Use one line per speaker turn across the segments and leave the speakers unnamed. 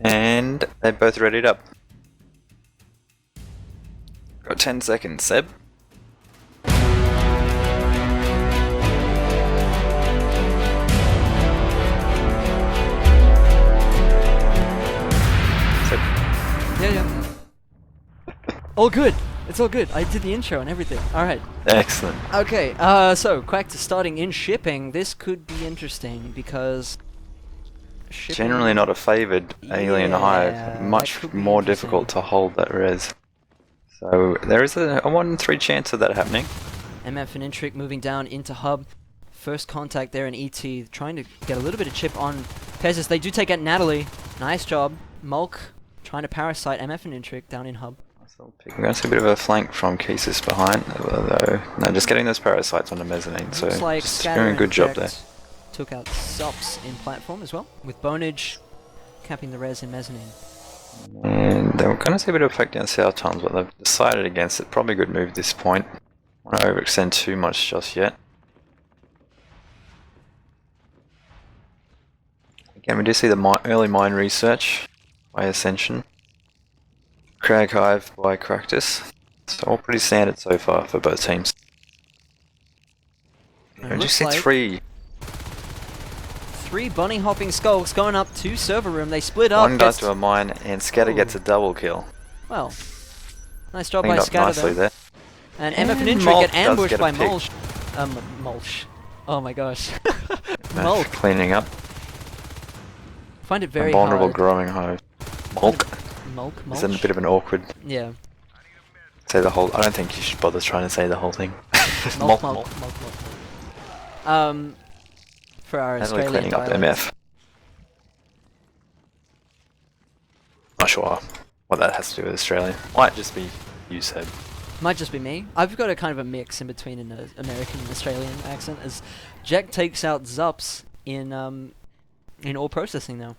And they're both readied up. Got 10 seconds, Seb.
Yeah. All good. It's all good. I did the intro and everything. Alright.
Excellent.
Okay, so Quactus starting in shipping. This could be interesting because shipping...
Generally not a favoured alien hive. Much more difficult to hold that res. So there is a 1 in 3 chance of that happening.
MF and Intric moving down into hub. First contact there in ET, trying to get a little bit of chip on Peasants. They do take out Natalie. Nice job. Mulk trying to parasite MF and Intric down in hub.
I'm going to see a bit of a flank from Quactus behind, though. No, just getting those parasites on the mezzanine, so
like
doing a good job there.
Took out Zups in platform as well, with Bonage capping the res in mezzanine.
And they were going to see a bit of effect down south tunnels, but they've decided against it. Probably a good move at this point. I don't want to overextend too much just yet. Again, we do see the early mine research by Ascension. Crag Hive by Quactus. So all pretty standard so far for both teams. And you see
like
3
bunny hopping skulks going up to server room. They split up.
One dies to a mine and Scatter gets a double kill.
Well, nice job
Cleaned
by
up
Scatter
nicely there.
And MF and Intric
Mulk
get ambushed
does get
by
a pick.
Mulch. Mulch. Oh my gosh.
Mulk cleaning up.
Find it very
vulnerable
hard.
growing hive. Mulk.
Mulch.
Is in a bit of an awkward.
Yeah.
Say the whole. I don't think you should bother trying to say the whole thing.
Mulch. For our Australian
cleaning up
dialect.
MF. Not sure what that has to do with Australia. Might just be you said.
Might just be me. I've got a kind of a mix in between an American and Australian accent as Jack takes out Zups in all processing now.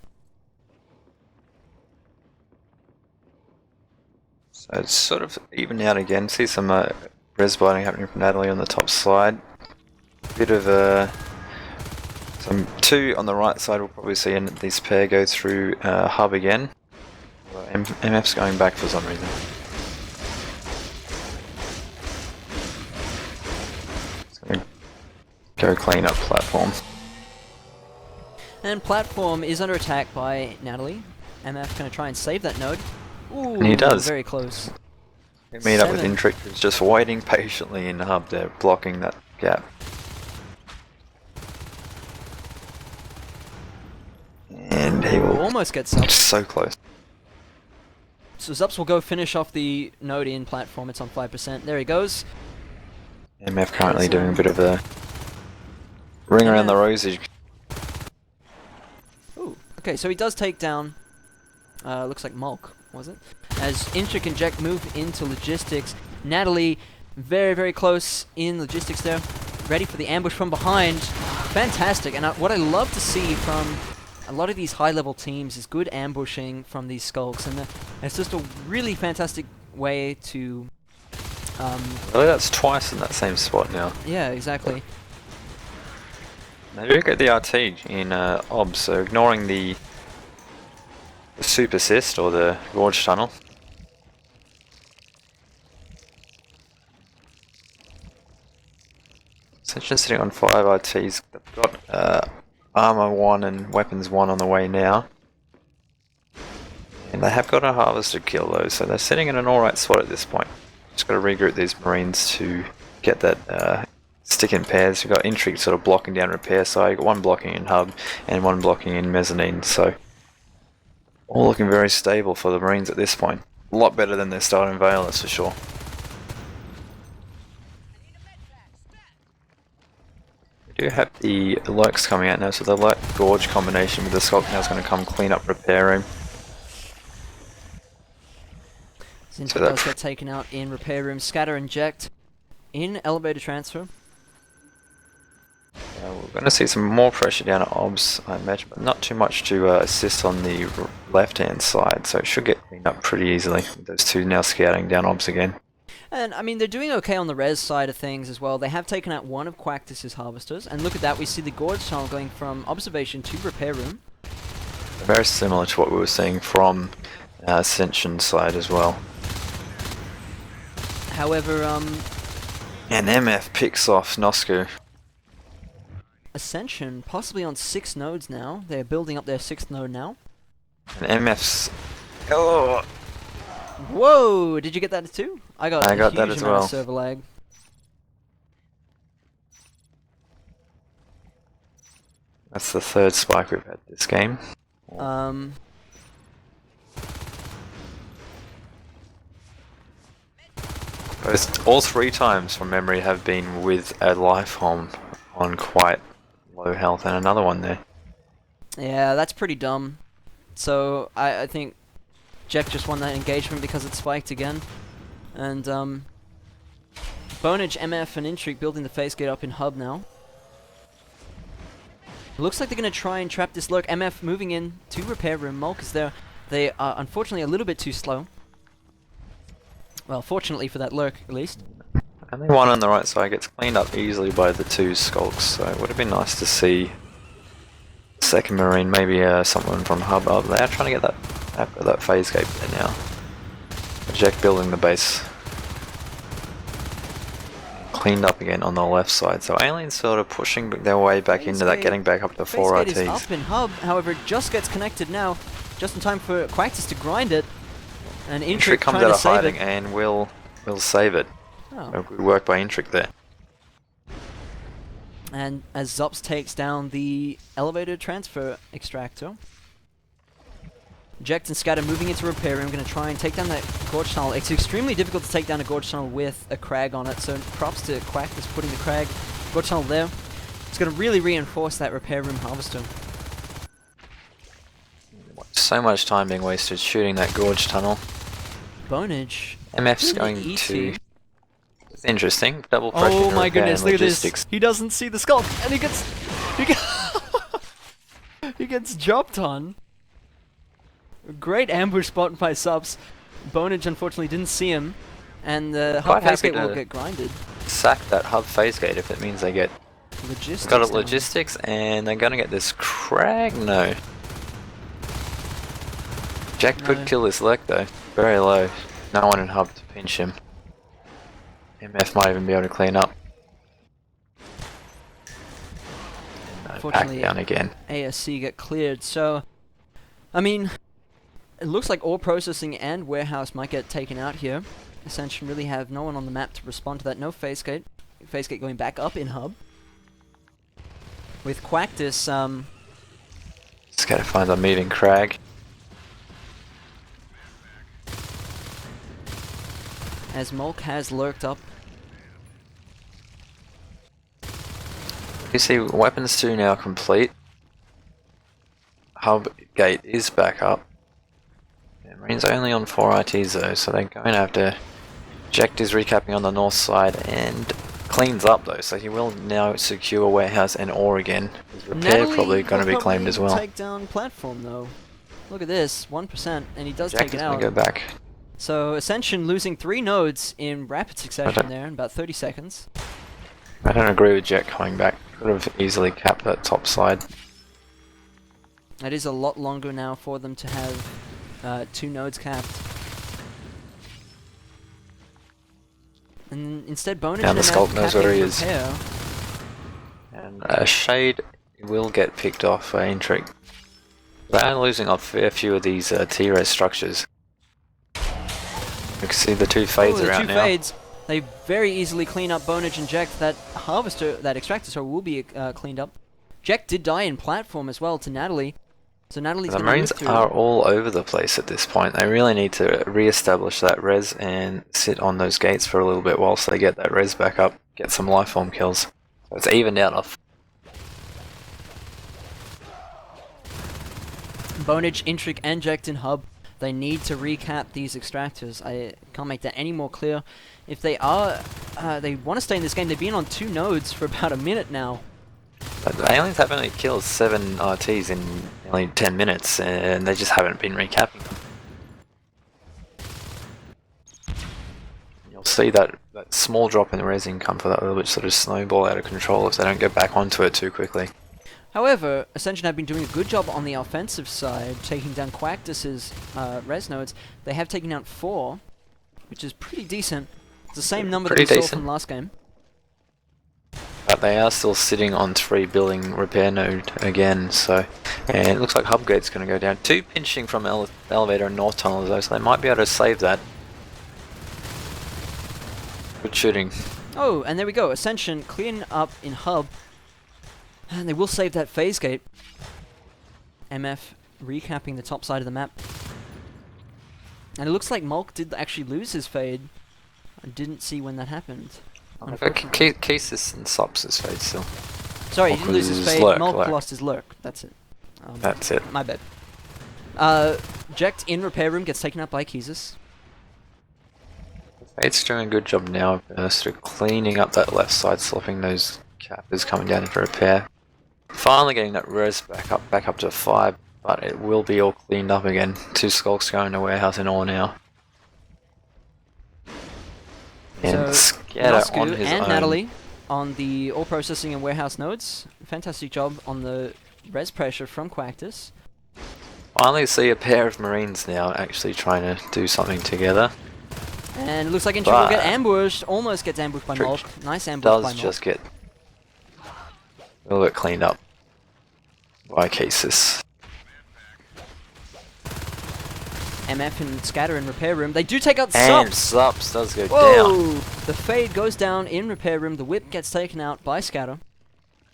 So it's sort of evening out again. See some res biting happening from Natalie on the top side. Bit of some 2 on the right side. We'll probably see this pair go through hub again. MF's going back for some reason. So go clean up platform.
And platform is under attack by Natalie. MF going to try and save that node. Ooh,
And he does.
Very close.
Meet up with Intric, who's just waiting patiently in the hub there, blocking that gap. And he will
almost get Zups.
So close.
So Zups will go finish off the node in platform. It's on 5%. There he goes.
MF currently doing a bit of a ring around the rosy.
Ooh, okay, so he does take down, looks like Mulk, was it? As Intric and Jack move into logistics. Natalie, very, very close in logistics there. Ready for the ambush from behind. Fantastic, and what I love to see from a lot of these high-level teams is good ambushing from these skulks, and it's just a really fantastic way to...
Really, that's twice in that same spot now.
Yeah, exactly.
They do get the RT in OBS, so ignoring the soup assist or the gorge tunnel. Ascension sitting on 5 RTs. They've got armor 1 and weapons 1 on the way now. And they have got a harvester kill though, so they're sitting in an alright spot at this point. Just got to regroup these marines to get that stick in pairs. We've got Intrigue sort of blocking down repair side, got 1 blocking in hub and 1 blocking in mezzanine, so all looking very stable for the marines at this point. A lot better than their start in Vale, that's for sure. We do have the Lurks coming out now, so the Lurk Gorge combination with the Skulk now is going to come clean up repair room.
Zinta does get taken out in repair room. Scatter inject in elevator transfer.
We're going to see some more pressure down at OBS, I imagine, but not too much to assist on the left-hand side, so it should get cleaned up pretty easily with those 2 now scouting down OBS again.
And, I mean, they're doing okay on the res side of things as well. They have taken out 1 of Quactus's harvesters, and look at that, we see the Gorge tunnel going from observation to repair room.
Very similar to what we were seeing from Ascension side as well.
However,
And MF picks off Nosku.
Ascension possibly on 6 nodes now. They're building up their 6th node now.
And MF's... Oh!
Whoa! Did you get that too? I got
that as
amount
well.
of server lag.
That's the 3rd spike we've had this game. All 3 times from memory have been with a life home on quite low health, and another one there.
Yeah, that's pretty dumb. So I think Jack just won that engagement because it spiked again. And Bonage, MF, and Intrigue building the face gate up in hub now. It looks like they're going to try and trap this lurk. MF moving in to repair room. Mulk is there. They are unfortunately a little bit too slow. Well, fortunately for that lurk, at least.
Only one on the right side gets cleaned up easily by the 2 skulks, so it would have been nice to see second marine, maybe someone from hub up there trying to get that phase gate there now. Jack building the base. Cleaned up again on the left side, so Aliens sort of pushing their way back into that, getting back up to 4
RTs. Is up in hub, however, it just gets connected now, just in time for Quactus to grind it. And Intrigue
comes out of hiding and will save it. Oh. Good work by Intrigue there.
And as Zops takes down the elevated transfer extractor, Jekt and Scatter moving into repair room, going to try and take down that gorge tunnel. It's extremely difficult to take down a gorge tunnel with a crag on it, so props to Quactus putting the gorge tunnel there. It's going to really reinforce that repair room harvester.
So much time being wasted shooting that gorge tunnel.
Bonage.
MF's going to... It's interesting. Double pressure.
Oh my goodness, look at this. He doesn't see the skull, and he gets he gets jumped on. Great ambush spot by Subs. Bonage unfortunately didn't see him, and the hub phase gate will get grinded.
Sack that hub phase gate if it means they get
logistics.
Got it logistics, and they're gonna get this crag. No. Jack could kill this lurk though. Very low. No one in hub to pinch him. MF might even be able to clean up.
Unfortunately,
back down again.
ASC get cleared. So, I mean, it looks like ore processing and warehouse might get taken out here. Ascension really have no one on the map to respond to that. No phase gate. Phase gate going back up in hub. With Quactus,
just gotta find a moving crag.
As Mulk has lurked up.
You see, weapons 2 now complete. Hub gate is back up. Marine's only on 4 ITs though, so they're going to have to... Jekt is recapping on the north side and cleans up though, so he will now secure warehouse and ore again. His repair probably going to be claimed as well.
Take down platform though. Look at this, 1%, and he does
Jekt
take it out.
Gonna go back.
So Ascension losing 3 nodes in rapid succession there in about 30 seconds.
I don't agree with Jekt coming back. Could have easily capped that top side.
It is a lot longer now for them to have 2 nodes capped. And instead, Bonage
and the Sculpt knows where he is.
Repair.
And Shade will get picked off by Intrigue. They're losing a fair few of these T-res structures. You can see the 2 fades around now.
Fades. They very easily clean up Bonage and Jekt. That harvester, that extractor, so will be cleaned up. Jekt did die in platform as well to Natalie. So Natalie's
the Marines are all over the place at this point. They really need to re-establish that res and sit on those gates for a little bit whilst they get that res back up, get some lifeform kills. So it's evened out off.
Bonage, Intrigue, and Jekt in hub. They need to recap these extractors. I can't make that any more clear. If they are, they want to stay in this game. They've been on 2 nodes for about a minute now.
But the aliens have only killed 7 RTs in only 10 minutes, and they just haven't been recapping them. You'll see that small drop in the res income for that little bit sort of snowball out of control if they don't get back onto it too quickly.
However, Ascension have been doing a good job on the offensive side, taking down Quactus's res nodes. They have taken out 4, which is pretty decent. It's the same number that we saw from last game.
But they are still sitting on 3 building repair node again, so... And it looks like Hubgate's going to go down. 2 pinching from elevator and north tunnel though, so they might be able to save that. Good shooting.
Oh, and there we go. Ascension clean up in hub. And they will save that phase gate. MF recapping the top side of the map. And it looks like Mulk did actually lose his fade. I didn't see when that happened.
Cases and Sops his fade still.
Sorry, he didn't lose his fade. Mulk lost his lurk. That's it.
That's it.
My bad. Jekt in repair room gets taken up by Keezus.
Fade's doing a good job now of sort of cleaning up that left side, swapping those cappers coming down into repair. Finally getting that res back up to 5, but it will be all cleaned up again. 2 skulks going to warehouse in all now. And Scatter on his
and
own.
Natalie on the ore processing and warehouse nodes. Fantastic job on the res pressure from Quactus.
Finally see a pair of Marines now actually trying to do something together.
And it looks like Intrigue will get ambushed. Almost gets ambushed by Mulk. Nice ambush by Mulk.
Does just get a little bit cleaned up by Cases.
MF and Scatter in repair room. They do take out
And
Sups.
Sups does go
Whoa!
down.
The fade goes down in repair room. The whip gets taken out by Scatter.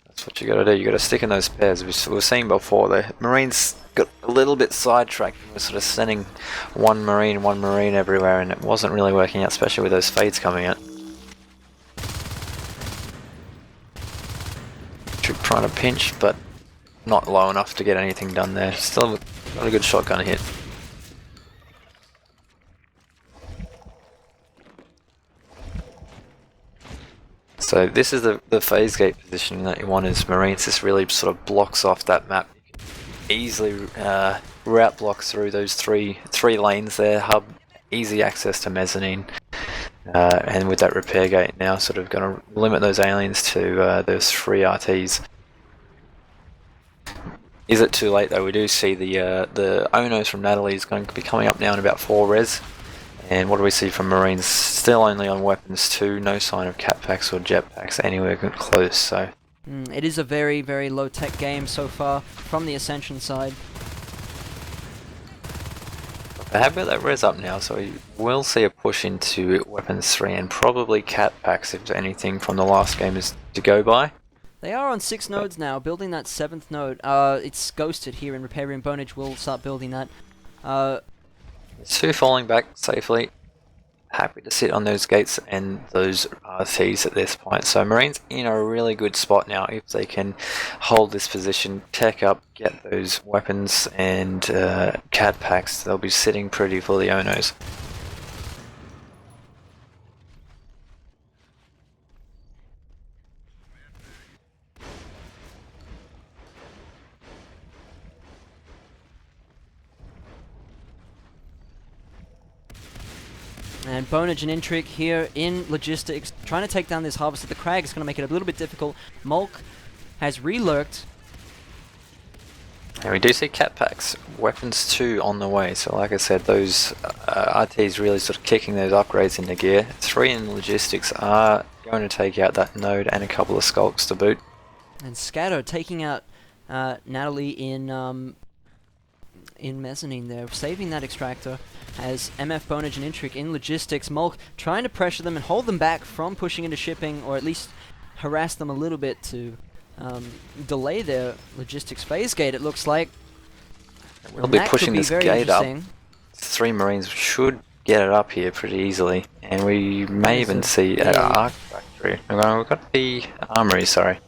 That's what you gotta do. You gotta stick in those pairs. We were saying before, the Marines got a little bit sidetracked. We were sort of sending one Marine everywhere, and it wasn't really working out, especially with those fades coming out. Trying to pinch, but not low enough to get anything done there. Still got a good shotgun hit. So this is the phase gate positioning that you want as Marines. This really sort of blocks off that map. You can easily route block through those three lanes there. Hub, easy access to mezzanine. And with that repair gate now sort of going to limit those aliens to those 3 RTs. Is it too late though? We do see the Onos from Natalie is going to be coming up now in about 4 res. And what do we see from Marines? Still only on weapons 2, no sign of cat packs or jet packs anywhere close. So
it is a very, very low tech game so far from the Ascension side.
They have got that res up now, so we will see a push into weapons 3 and probably cat packs if anything from the last game is to go by.
They are on 6 nodes now, building that 7th node. It's ghosted here in repair room. Bonage will start building that.
2 falling back safely. Happy to sit on those gates and those RTs at this point. So Marines in a really good spot now if they can hold this position, tech up, get those weapons and cat packs. They'll be sitting pretty for the Onos.
And Bonage and Intrigue here in logistics, trying to take down this harvester. The Crag is going to make it a little bit difficult. Mulk has re-lurked.
And we do see cat packs, weapons 2 on the way. So like I said, those RTs really sort of kicking those upgrades into gear. 3 in logistics are going to take out that node and a couple of skulks to boot.
And Scatter taking out Natalie in mezzanine there, saving that extractor. As MF, Bonage and Intrigue in logistics, Mulk trying to pressure them and hold them back from pushing into shipping, or at least harass them a little bit to delay their logistics phase gate, it looks like.
We'll be pushing this gate up. 3 Marines should get it up here pretty easily, and we may even see an arc factory. We've got the armory, sorry.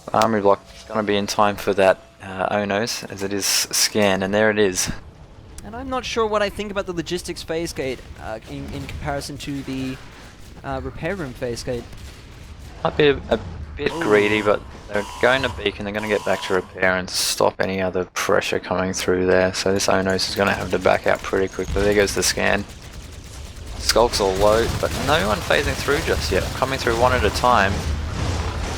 The armory block is going to be in time for that Onos, as it is scanned, and there it is.
And I'm not sure what I think about the logistics phase gate in comparison to the repair room phase gate.
Might be a bit greedy, but they're going to beacon, they're going to get back to repair and stop any other pressure coming through there. So this Onos is going to have to back out pretty quickly. There goes the scan. Skulks all low, but no one phasing through just yet. Coming through one at a time.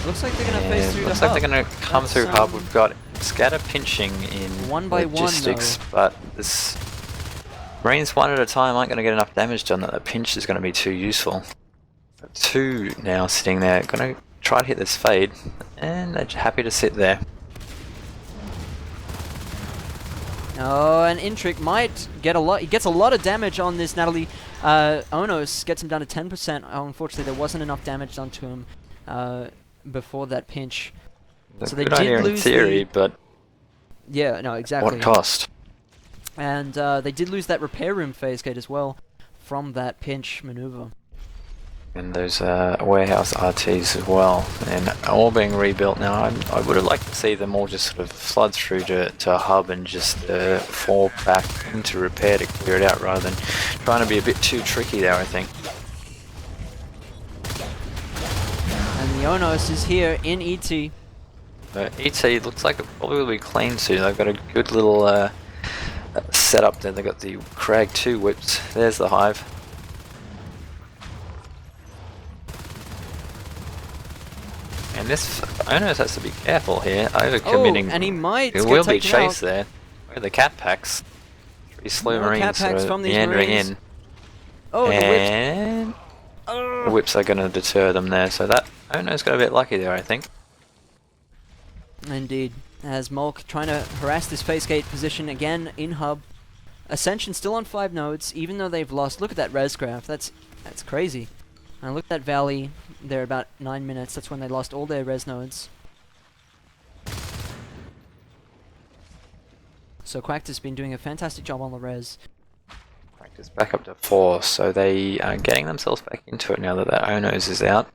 Looks like they're gonna face through
looks
the
like
hub.
they're gonna come
That's,
through hub. We've got scatter pinching in
one by one,
logistics, but this Marines one at a time aren't going to get enough damage done that the pinch is going to be too useful. So 2 now sitting there, going to try to hit this fade, and they're happy to sit there.
Oh, and Intric might get a lot. He gets a lot of damage on this Natalie. Onos gets him down to 10%. Unfortunately, there wasn't enough damage done to him before that pinch.
That's
So
a
they
good
did
idea in
lose
theory, but
yeah, no, exactly.
what cost?
And they did lose that repair room phase gate as well from that pinch maneuver.
And those warehouse RTs as well, and all being rebuilt now. I would have liked to see them all just sort of flood through to a hub and just fall back into repair to clear it out, rather than trying to be a bit too tricky there, I think.
And the Onos is here in ET.
ET looks like it probably will be clean soon. They've got a good little setup there. They've got the Crag 2 whips. There's the hive. And this Onos has to be careful here, overcommitting.
Oh, and he might
There
get
will be
taken
chase
out.
there. Where are the cat packs? 3 slow
More cat
marines
packs
sort
from
of
these
meandering
Marines.
in.
Oh, the whips.
And the whips are going to deter them there. So that Onos got a bit lucky there, I think.
Indeed. As Mulk trying to harass this face gate position again in hub. Ascension still on 5 nodes, even though they've lost. Look at that res graph. That's crazy. And look at that valley. They're about 9 minutes. That's when they lost all their res nodes. So Quactus been doing a fantastic job on the res.
Practice back up to 4, so they are getting themselves back into it now that that Onos is out.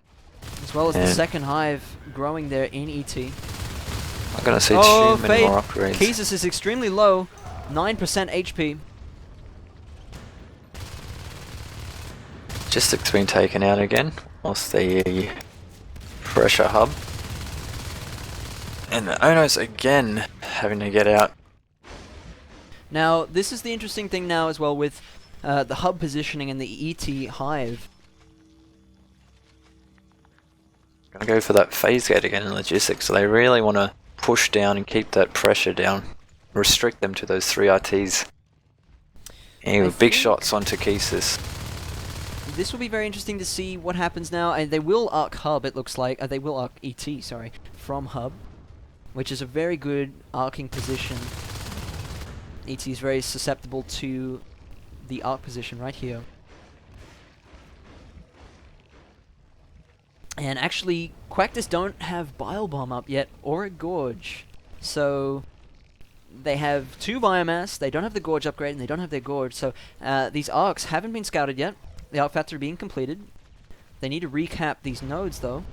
As well as the
And
second hive growing there in ET.
I'm going to see
Oh,
too many more upgrades.
Quactus is extremely low. 9% HP.
Logistics been taken out again. Lost the pressure hub. And the Onos again having to get out.
Now, this is the interesting thing now as well with the hub positioning in the ET hive.
Gonna go for that phase gate again in logistics, so they really want to push down and keep that pressure down. Restrict them to those 3 RTs. And with big shots onto Quactus.
This will be very interesting to see what happens now, and they will arc hub, it looks like. They will arc ET, sorry, from hub, which is a very good arcing position. ET is very susceptible to the arc position right here. And actually, Quactus don't have Bile Bomb up yet, or a Gorge. So they have 2 biomass, they don't have the Gorge upgrade, and they don't have their Gorge. So these arcs haven't been scouted yet. The arc factory being completed. They need to recap these nodes, though.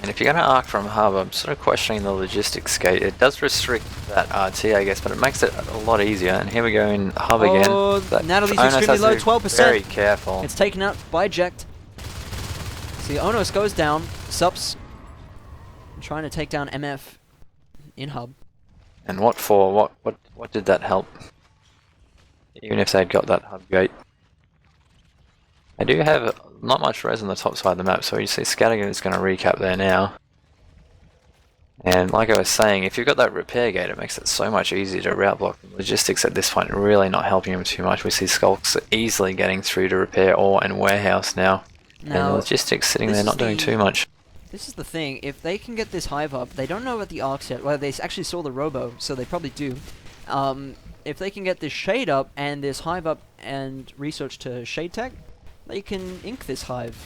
And if you're going to arc from hub, I'm sort of questioning the logistics gate. It does restrict that RT, I guess, but it makes it a lot easier. And here we go in hub again.
Oh,
That
Natalie's
Onos
extremely
has to
low,
be
12%.
Very careful.
It's taken out by Eject. See, Onos goes down. Sups trying to take down MF in hub.
And what for? What did that help? Even if they'd got that hub gate. I do have not much res on the top side of the map, so you see Scattergun is going to recap there now. And like I was saying, if you've got that repair gate, it makes it so much easier to route block. Logistics at this point really not helping them too much. We see Skulks easily getting through to repair ore and warehouse now.
Now,
and logistics sitting
this
there
is
not doing too much.
This is the thing. If they can get this hive up, they don't know about the arcs yet. Well, they actually saw the robo, so they probably do. If they can get this shade up and this hive up and research to shade tech, they can ink this hive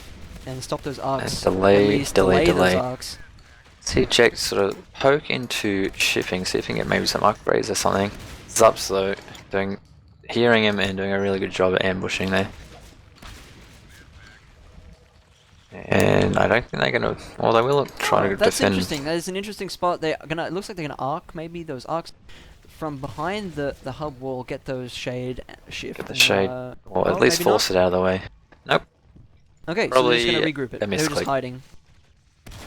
and stop those arcs.
And delay,
at least
delay.
those arcs.
See Jack sort of poke into shipping, see if he can get maybe some upgrades or something. Zups though, hearing him and doing a really good job at ambushing there. And I don't think they're gonna. Well, they will try to
That's
defend.
interesting. That is an interesting spot. They're gonna. It looks like they're gonna arc. Maybe those arcs from behind the hub wall. Get those shade shift.
Get the shade, or
well,
at least
maybe
force it out of the way. Nope.
Okay,
Probably
so they're just gonna regroup it.
a
They're just
misclick.
hiding.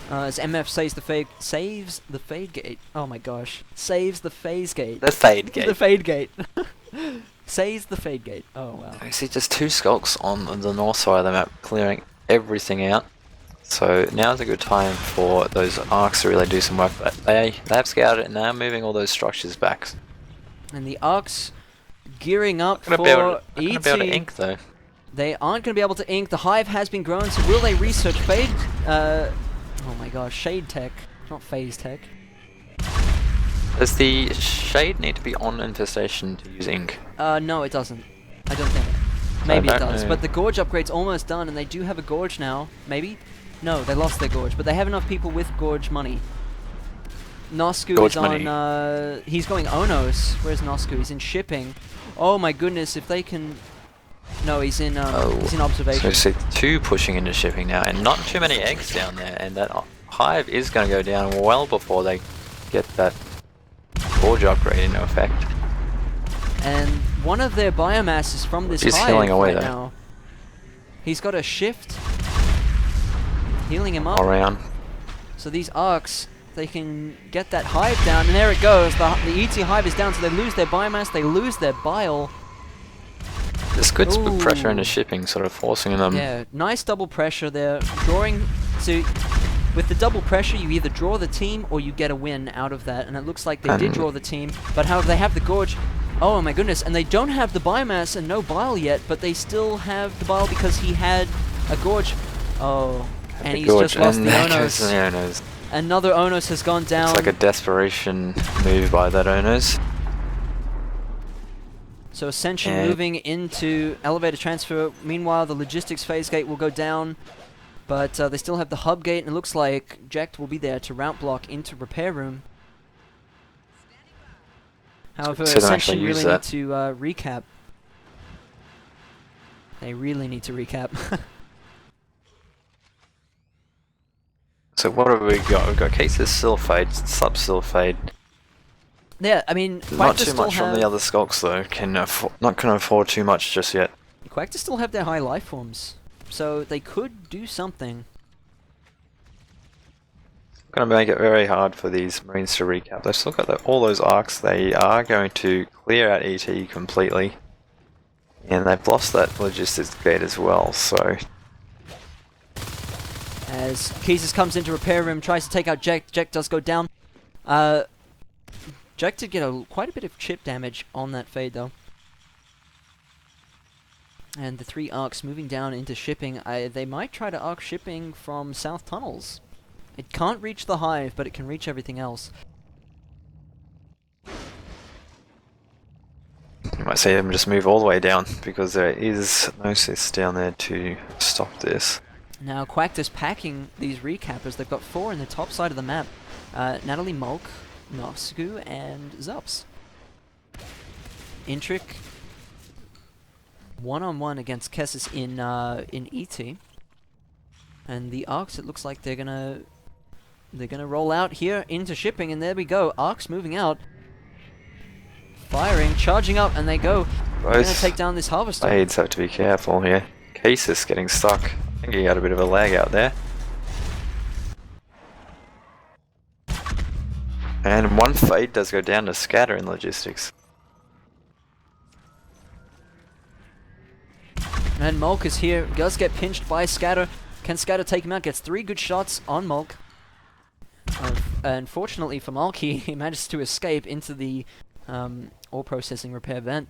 As MF saves the fade gate. Oh my gosh, saves the phase gate.
The fade gate.
The fade gate. Saves the fade gate. Oh wow.
I see just 2 skulks on the north side of the map, clearing everything out. So now's a good time for those arcs to really do some work. But they have scouted it and they're moving all those structures back.
And the arcs gearing up
Not
for
gonna be able to
ET.
ink though.
They aren't going to be able to ink. The hive has been grown, so will they research Fade? Oh my gosh, Shade Tech, not Phase Tech.
Does the shade need to be on infestation to use ink?
No, it doesn't. I don't think. Maybe
I
it
don't
does.
know.
But the Gorge upgrade's almost done, and they do have a Gorge now. Maybe? No, they lost their Gorge, but they have enough people with Gorge money. Nosku
Gorge
is on, he's going Onos. Where's Nosku? He's in shipping. Oh my goodness, if they can... No, he's in observation.
So see 2 pushing into shipping now, and not too many eggs down there, and that hive is going to go down well before they get that Gorge upgrade into effect.
And one of their biomass is from this
He's
hive
healing away
right
though.
now. He's got a shift, healing him up.
All around.
So these arcs, they can get that hive down, and there it goes. The ET hive is down, so they lose their biomass, they lose their bile.
This could put pressure into
Ooh.
shipping, sort of forcing them.
Yeah, nice double pressure there. Drawing, so with the double pressure, you either draw the team or you get a win out of that, and it looks like they did draw the team. But however, they have the Gorge. Oh my goodness, and they don't have the biomass and no bile yet, but they still have the bile because he had a Gorge. Oh, and he's just lost the Onos. Another Onos has gone down.
It's like a desperation move by that Onos.
So Ascension moving into elevator transfer. Meanwhile, the logistics phase gate will go down, but they still have the hub gate, and it looks like Jekt will be there to route block into repair room. However,
So they
Ascension
actually use
really
that.
need to recap. They really need to recap.
So what have we got? We've got cases sulfate, sub-sulfate.
Yeah, I mean,
Not
Quactus
too much from the other skulks though. Not can afford too much just yet.
Quactus still have their high life forms, so they could do something.
Going to make it very hard for these Marines to recap. They've still got all those arcs. They are going to clear out ET completely. And they've lost that logistics gate as well, so...
As Keezus comes into repair room, tries to take out Jekt. Jekt does go down. Jekt did get quite a bit of chip damage on that fade, though. And the 3 arcs moving down into shipping. They might try to arc shipping from south tunnels. It can't reach the hive, but it can reach everything else.
You might see them just move all the way down, because there is no sys down there to stop this.
Now Quactus packing these recappers. They've got 4 in the top side of the map. Natalie, Mulk, Nosku, and Zups. Intric one-on-one against Kessis in ET. And the arcs, it looks like they're gonna roll out here into shipping, and there we go. Arcs moving out. Firing, charging up, and they go. They're gonna take down this harvester.
Blades have to be careful here. Cases getting stuck. I think he got a bit of a lag out there. And one fade does go down to scatter in logistics.
And Mulk is here, does get pinched by Scatter. Can Scatter take him out? Gets 3 good shots on Mulk. Unfortunately for Mulk, he manages to escape into the ore processing repair vent.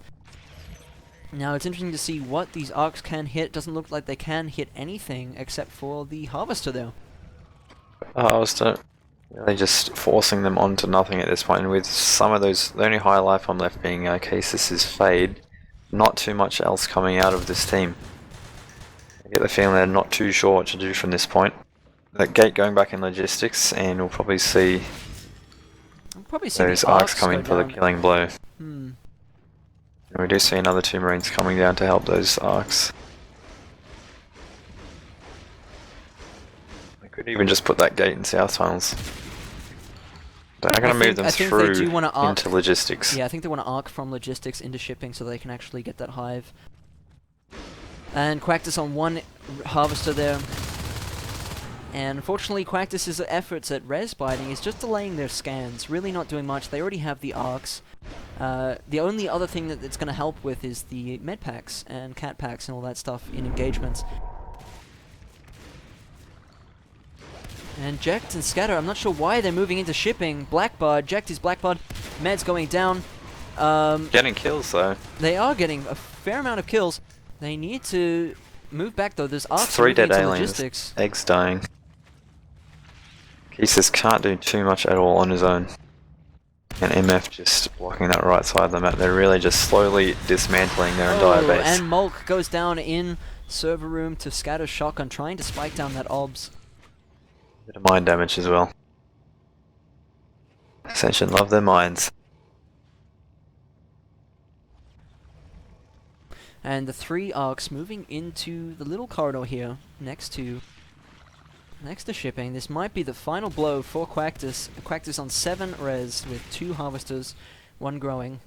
Now it's interesting to see what these arcs can hit. Doesn't look like they can hit anything except for the harvester though.
Harvester really just forcing them onto nothing at this point, and with some of those, the only high life I'm left being Casis is Fade. Not too much else coming out of this team. I get the feeling they're not too sure what to do from this point. That gate going back in logistics, and we'll probably see those arcs coming for the killing blow. And we do see another 2 Marines coming down to help those arcs. They could even just put that gate in south tunnels. They're going to move them through into logistics.
Yeah, I think they want to arc from logistics into shipping so they can actually get that hive. And Quactus on 1 harvester there. And unfortunately, Quactus' efforts at res biting is just delaying their scans, really not doing much. They already have the arcs. The only other thing that it's going to help with is the med packs and cat packs and all that stuff in engagements. And Jekt and Scatter, I'm not sure why they're moving into shipping. Blackbard, Jekt is Blackbard. Med's going down.
Getting kills though.
They are getting a fair amount of kills. They need to move back though. There's arcs
3
moving
dead
into
aliens.
logistics.
Eggs dying. Keesus can't do too much at all on his own. And MF just blocking that right side of the map. They're really just slowly dismantling their entire base.
And Mulk goes down in server room to Scatter shotgun, trying to spike down that obs.
Bit of mine damage as well. Ascension love their mines.
And the 3 arcs moving into the little corridor here, next to shipping. This might be the final blow for Quactus. Quactus on 7 res with 2 harvesters, 1 growing.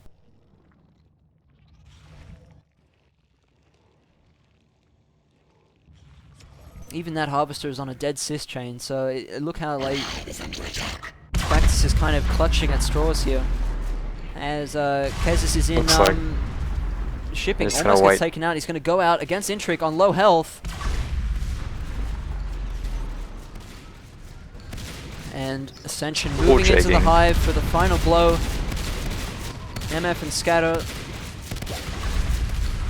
Even that harvester is on a dead cis chain, so look how like Quactus is kind of clutching at straws here. As Kezis is in shipping, almost gets taken out. He's going to go out against Intric on low health. And Ascension moving into the hive for the final blow. MF and Scatter.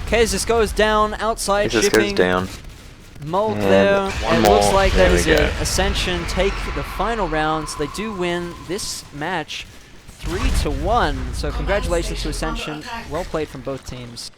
Kezis goes down outside shipping.
Goes down.
Mulk there, and it looks like that is it. Ascension take the final rounds. They do win this match 3-1. So congratulations to Ascension. Well played from both teams.